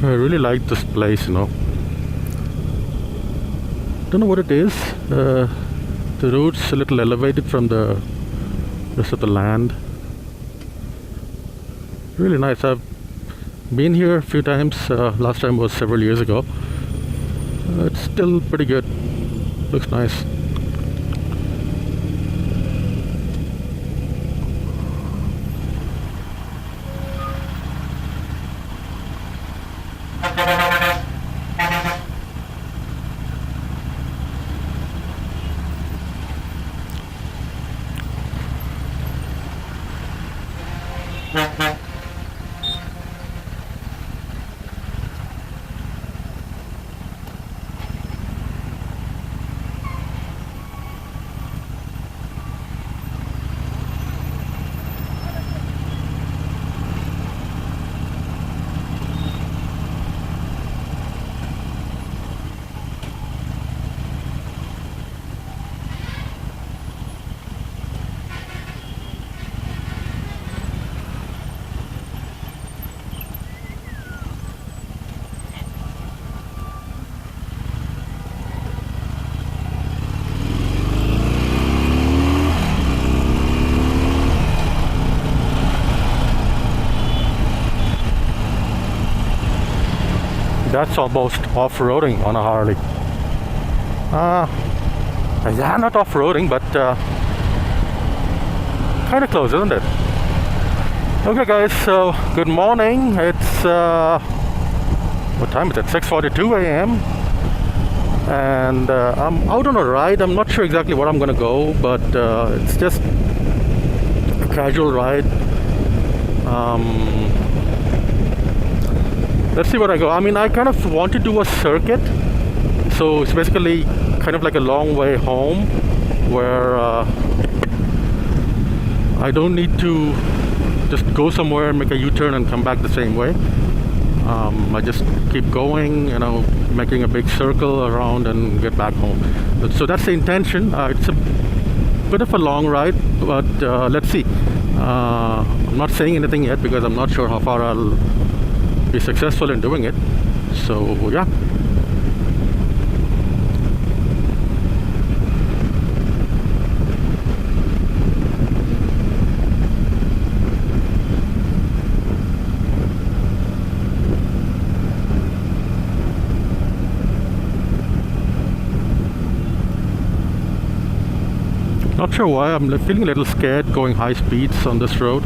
I really like this place, Don't know what it is. The road's a little elevated from the rest of the land. Really nice. I've been here a few times. Last time was several years ago. It's still pretty good. Looks nice. That's almost off-roading on a Harley. Yeah, not off-roading, but kind of close, isn't it? Okay, guys. So good morning. It's what time is it? 6:42 a.m. And I'm out on a ride. I'm not sure exactly where I'm gonna go, but it's just a casual ride. Let's see where I go. I mean, I kind of want to do a circuit, so it's basically kind of like a long way home where I don't need to just go somewhere and make a U-turn and come back the same way. I just keep going, making a big circle around and get back home. So that's the intention. It's a bit of a long ride, but let's see. I'm not saying anything yet because I'm not sure how far I'll be successful in doing it. So yeah. Not sure why I'm feeling a little scared going high speeds on this road.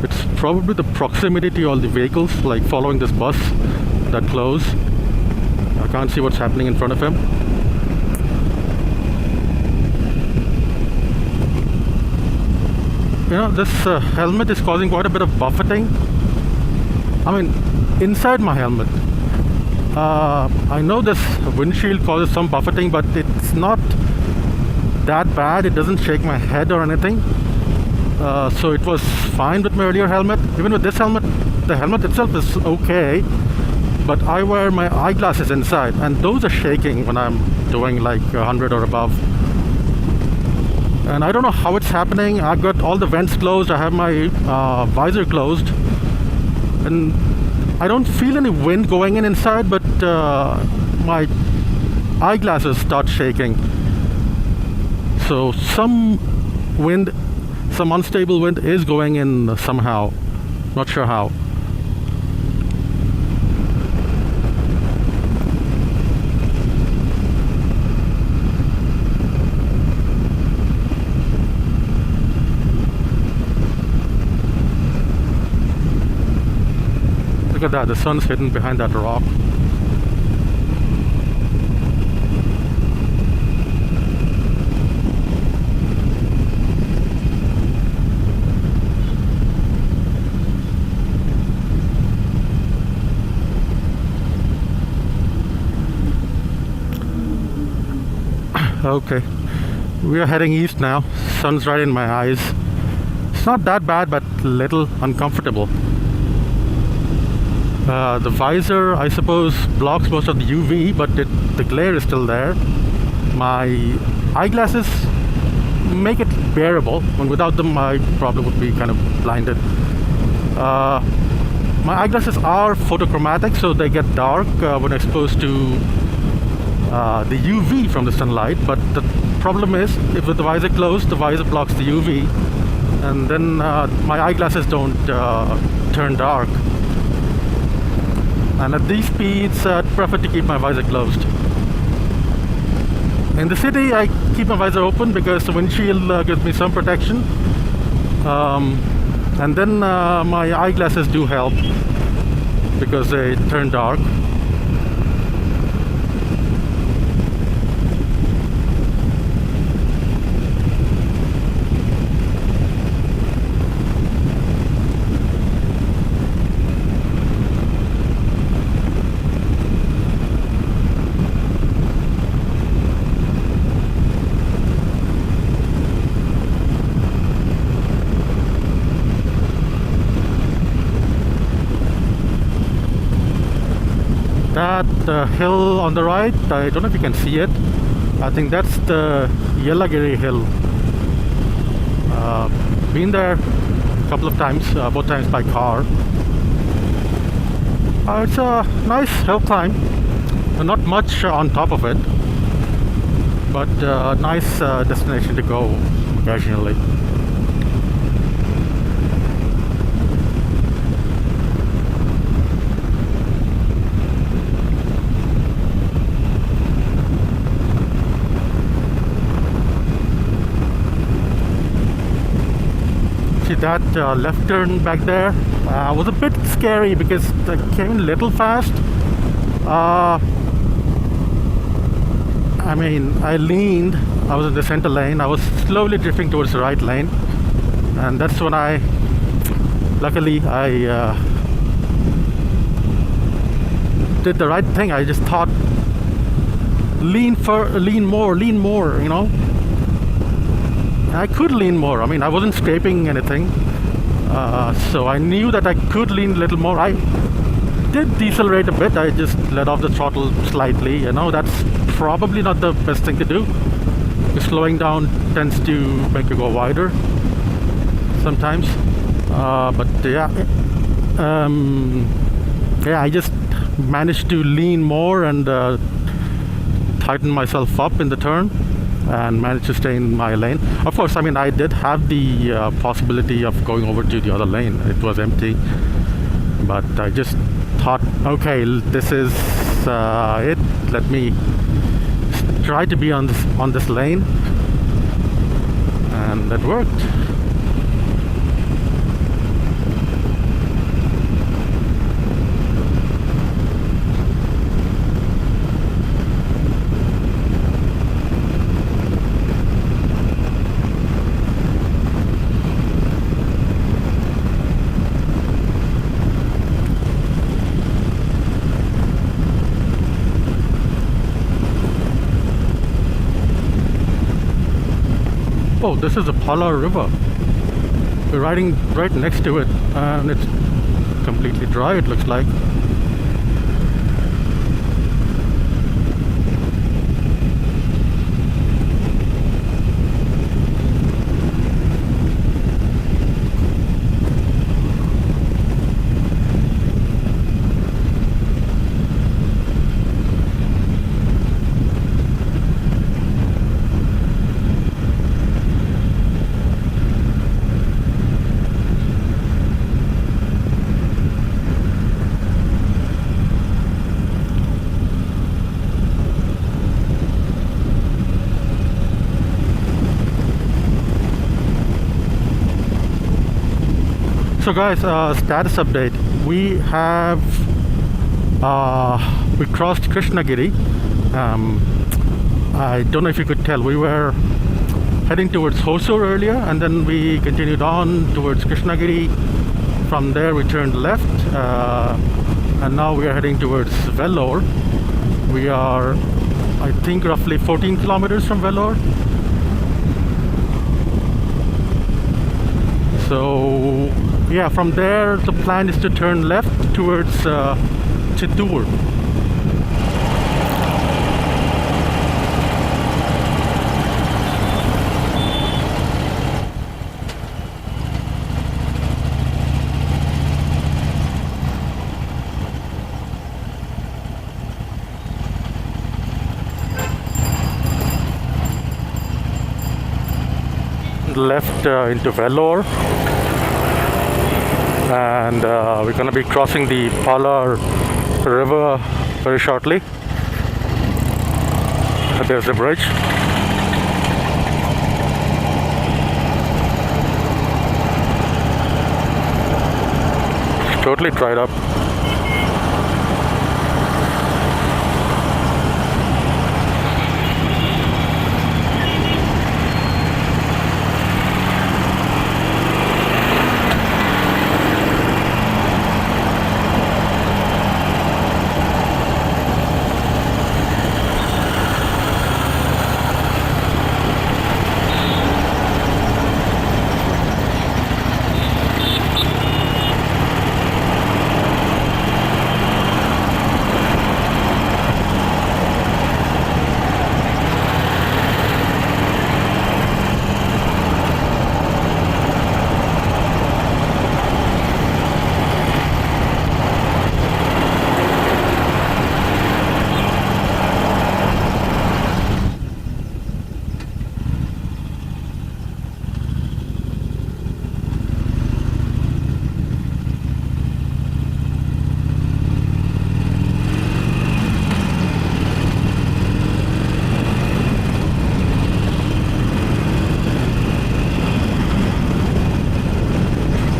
It's probably the proximity to all the vehicles, like following this bus that close. I can't see what's happening in front of him. This helmet is causing quite a bit of buffeting. I mean, inside my helmet. I know this windshield causes some buffeting, but it's not that bad. It doesn't shake my head or anything. So it was fine with my earlier helmet. Even with this helmet, the helmet itself is okay, but I wear my eyeglasses inside, and those are shaking when I'm doing like 100 or above. And I don't know how it's happening. I've got all the vents closed. I have my visor closed, and I don't feel any wind going inside, but my eyeglasses start shaking. So some unstable wind is going in somehow. Not sure how. Look at that, the sun's hidden behind that rock. Okay, we are heading east now. Sun's right in my eyes. It's not that bad, but little uncomfortable. The visor, I suppose, blocks most of the UV, but the glare is still there. My eyeglasses make it bearable, and without them I probably would be kind of blinded. my eyeglasses are photochromatic, so they get dark when exposed to the UV from the sunlight. But the problem is, if with the visor closed, the visor blocks the UV, and then my eyeglasses don't turn dark. And at these speeds, I'd prefer to keep my visor closed. In the city, I keep my visor open because the windshield gives me some protection. And then my eyeglasses do help because they turn dark. That hill on the right, I don't know if you can see it. I think that's the Yellagiri hill. Been there a couple of times, both times by car. It's a nice hill climb. Not much on top of it, but a nice destination to go occasionally. That left turn back there was a bit scary because I came in a little fast. I mean, I leaned, I was in the center lane, I was slowly drifting towards the right lane, and that's when luckily I did the right thing. I just thought, lean more, you know. I could lean more. I mean, I wasn't scraping anything, so I knew that I could lean a little more. I did decelerate a bit. I just let off the throttle slightly. You know, that's probably not the best thing to do, because slowing down tends to make you go wider sometimes. But yeah, I just managed to lean more and tighten myself up in the turn, and managed to stay in my lane. Of course, I mean, I did have the possibility of going over to the other lane. It was empty, but I just thought, okay, this is it. Let me try to be on this lane, and that worked. Oh, this is the Kolar River. We're riding right next to it, and it's completely dry, it looks like. So guys, status update. We crossed Krishnagiri. I don't know if you could tell, we were heading towards Hosur earlier, and then we continued on towards Krishnagiri. From there we turned left, and now we are heading towards Vellore. We are, I think, roughly 14 kilometers from Vellore. So yeah, from there the plan is to turn left towards Chittoor. left into Vellore, and we're going to be crossing the Kolar river very shortly. There's the bridge. It's totally dried up.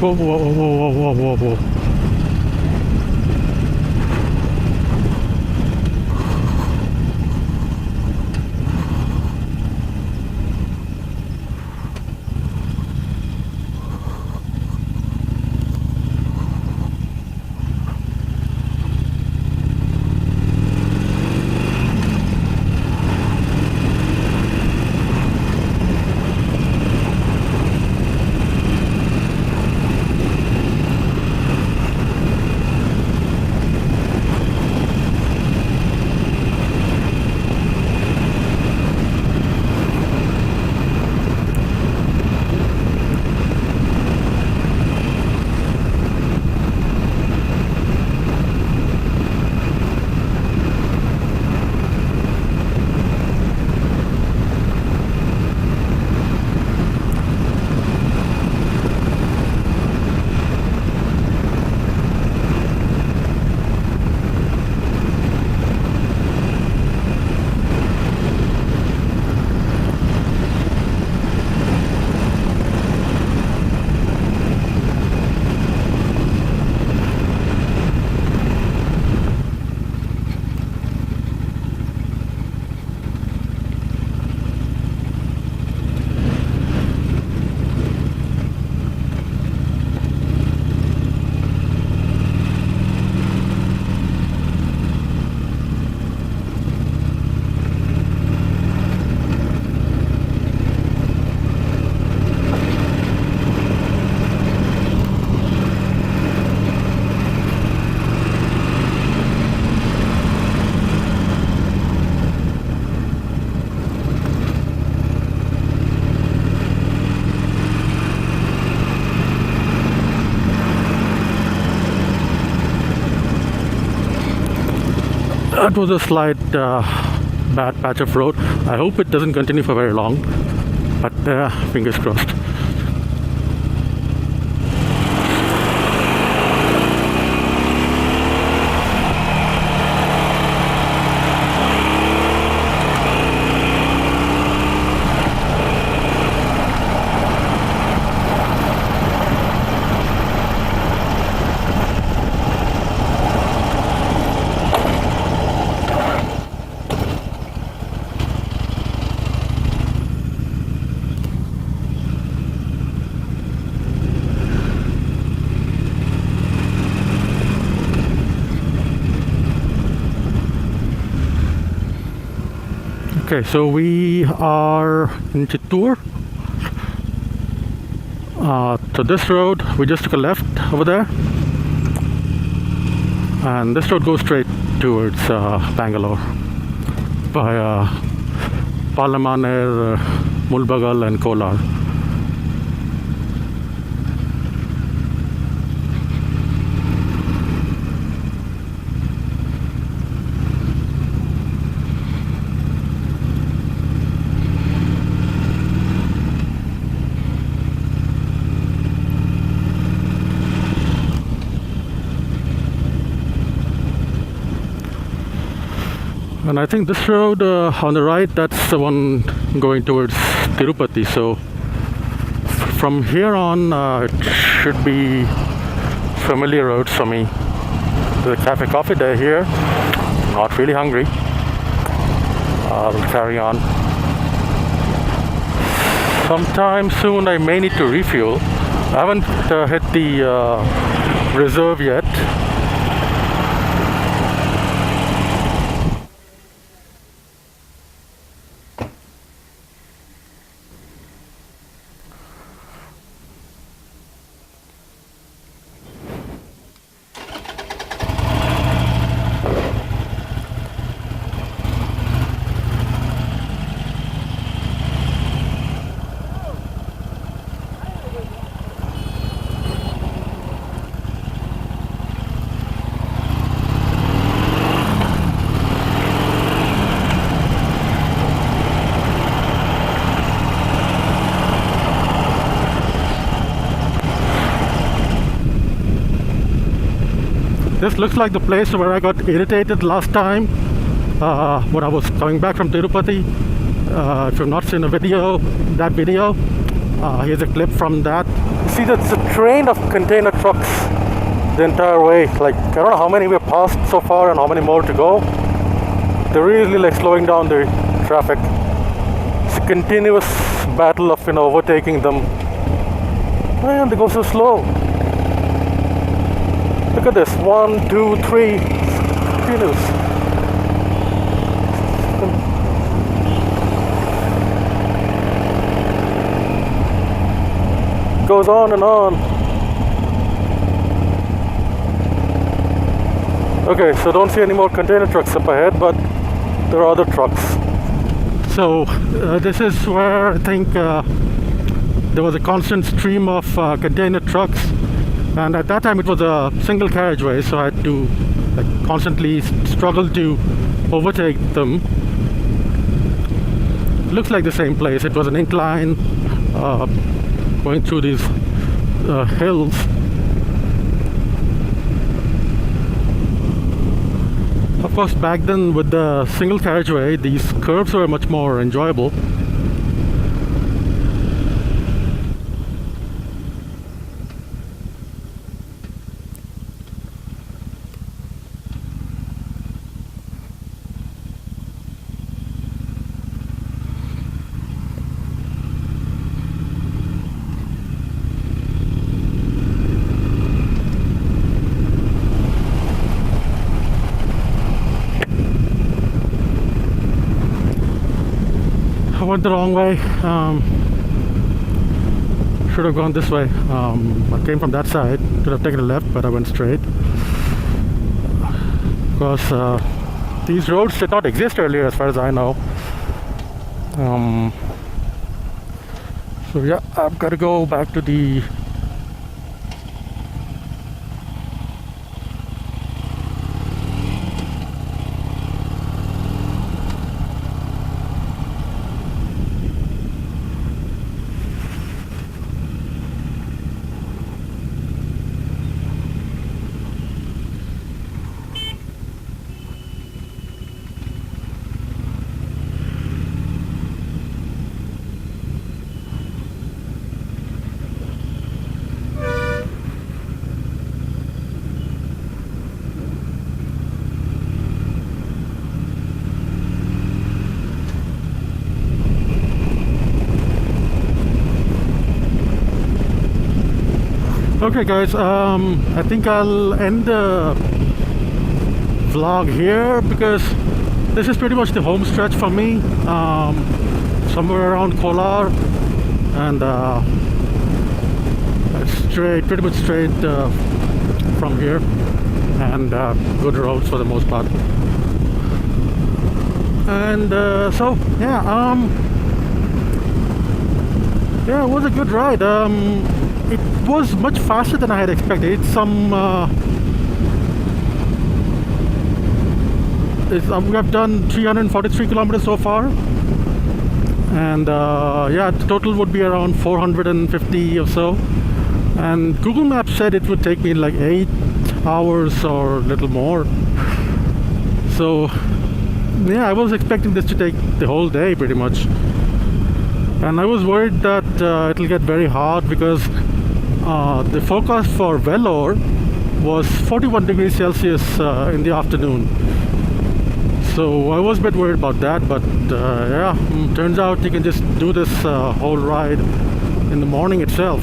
Whoa, whoa, whoa, whoa, whoa, whoa, whoa. That was a slight bad patch of road. I hope it doesn't continue for very long, but fingers crossed. Okay, so we are in Chittoor. So this road, we just took a left over there, and this road goes straight towards Bangalore via Palamaner, Mulabagal and Kolar. And I think this road on the right, that's the one going towards Tirupati. So from here on, it should be familiar roads for me. The cafe coffee day here. Not really hungry. I'll carry on. Sometime soon I may need to refuel. I haven't hit the reserve yet. This looks like the place where I got irritated last time when I was coming back from Tirupati. If you've not seen that video, here's a clip from that. See, that's a train of container trucks the entire way. Like, I don't know how many we've passed so far and how many more to go. They're really like slowing down the traffic. It's a continuous battle of overtaking them. Man, they go so slow. Look at this, 1, 2, 3, continuous. Goes on and on. Okay, so don't see any more container trucks up ahead, but there are other trucks. So this is where I think there was a constant stream of container trucks. And at that time it was a single carriageway, so I had to constantly struggle to overtake them. Looks like the same place. It was an incline going through these hills. Of course, back then with the single carriageway, these curves were much more enjoyable. I went the wrong way. Should have gone this way. I came from that side. Could have taken a left, but I went straight. Because these roads did not exist earlier, as far as I know. So yeah, I've got to go back to the Okay guys, I think I'll end the vlog here because this is pretty much the home stretch for me. Somewhere around Kolar and pretty much straight from here, and good roads for the most part. And so yeah, it was a good ride. It was much faster than I had expected. It's we have done 343 kilometers so far, and yeah, the total would be around 450 or so. And Google Maps said it would take me like 8 hours or a little more. So Yeah, I was expecting this to take the whole day pretty much. And I was worried that it'll get very hot because the forecast for Vellore was 41 degrees Celsius in the afternoon. So I was a bit worried about that, but yeah, turns out you can just do this whole ride in the morning itself.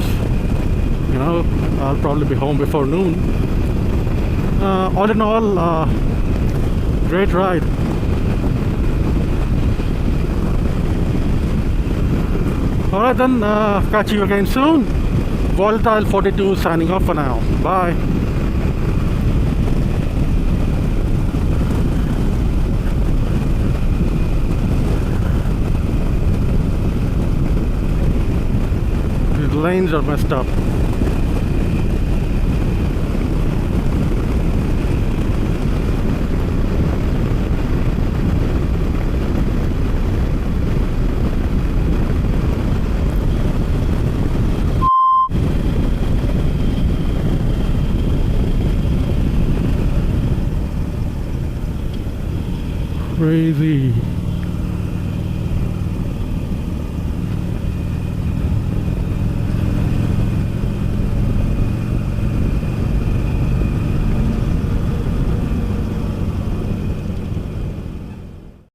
You know, I'll probably be home before noon. All in all, great ride. Alright then, catch you again soon. Volatile 42 signing off for now. Bye. These lanes are messed up. Crazy.